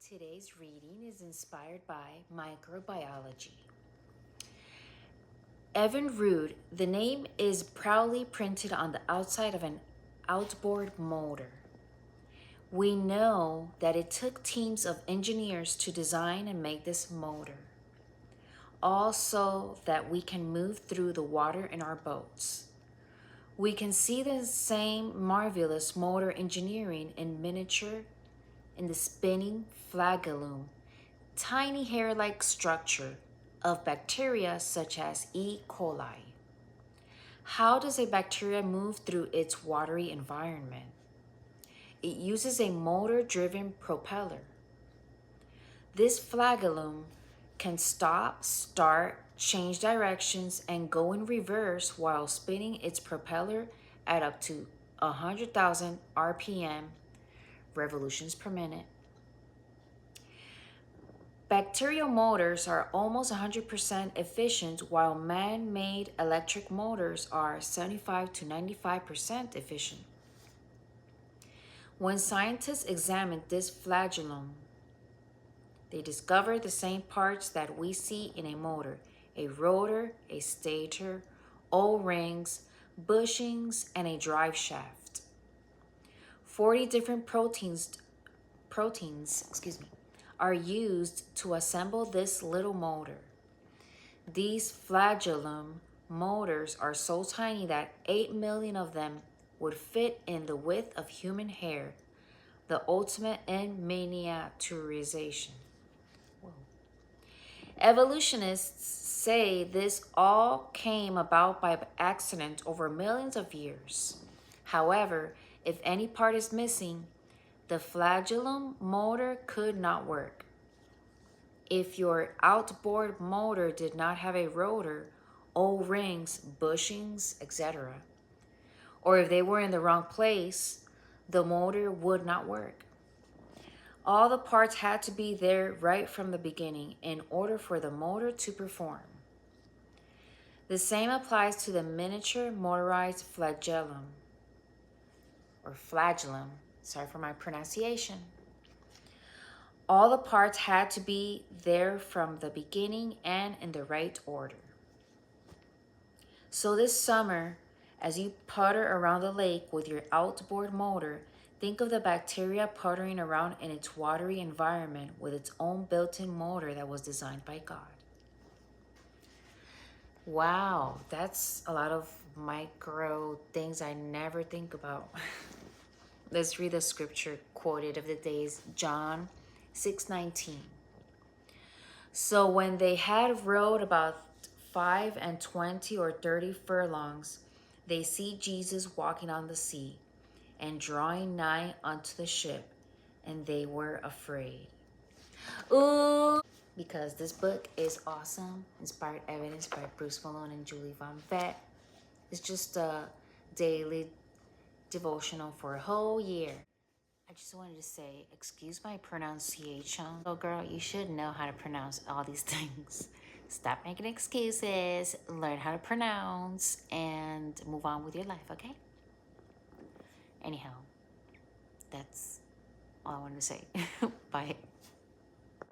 Today's reading is inspired by microbiology. Evinrude, the name is proudly printed on the outside of an outboard motor. We know that it took teams of engineers to design and make this motor, also that we can move through the water in our boats. We can see the same marvelous motor engineering in miniature in the spinning flagellum, tiny hair-like structure of bacteria such as E. coli. How does a bacteria move through its watery environment? It uses a motor-driven propeller. This flagellum can stop, start, change directions, and go in reverse while spinning its propeller at up to 100,000 RPM, revolutions per minute. Bacterial motors are almost 100% efficient, while man-made electric motors are 75 to 95% efficient. When scientists examined this flagellum, they discovered the same parts that we see in a motor: a rotor, a stator, O-rings, bushings, and a drive shaft. 40 different proteins are used to assemble this little motor. These flagellum motors are so tiny that 8 million of them would fit in the width of human hair, the ultimate in miniaturization. Whoa. Evolutionists say this all came about by accident over millions of years. However, if any part is missing, the flagellum motor could not work. If your outboard motor did not have a rotor, O-rings, bushings, etc., or if they were in the wrong place, the motor would not work. All the parts had to be there right from the beginning in order for the motor to perform. The same applies to the miniature motorized flagellum, sorry for my pronunciation. All the parts had to be there from the beginning and in the right order. So this summer, as you putter around the lake with your outboard motor, think of the bacteria puttering around in its watery environment with its own built-in motor that was designed by God. Wow, that's a lot of micro things I never think about. Let's read the scripture quoted of the days, John 6:19. So when they had rowed about 25 or 30 furlongs, they see Jesus walking on the sea and drawing nigh unto the ship, and they were afraid. Ooh! Because this book is awesome. Inspired Evidence by Bruce Malone and Julie Von Vett. It's just a daily devotional for a whole year. I just wanted to say, excuse my pronunciation. Oh, girl, you should know how to pronounce all these things. Stop making excuses, learn how to pronounce, and move on with your life, okay? Anyhow, that's all I wanted to say. Bye.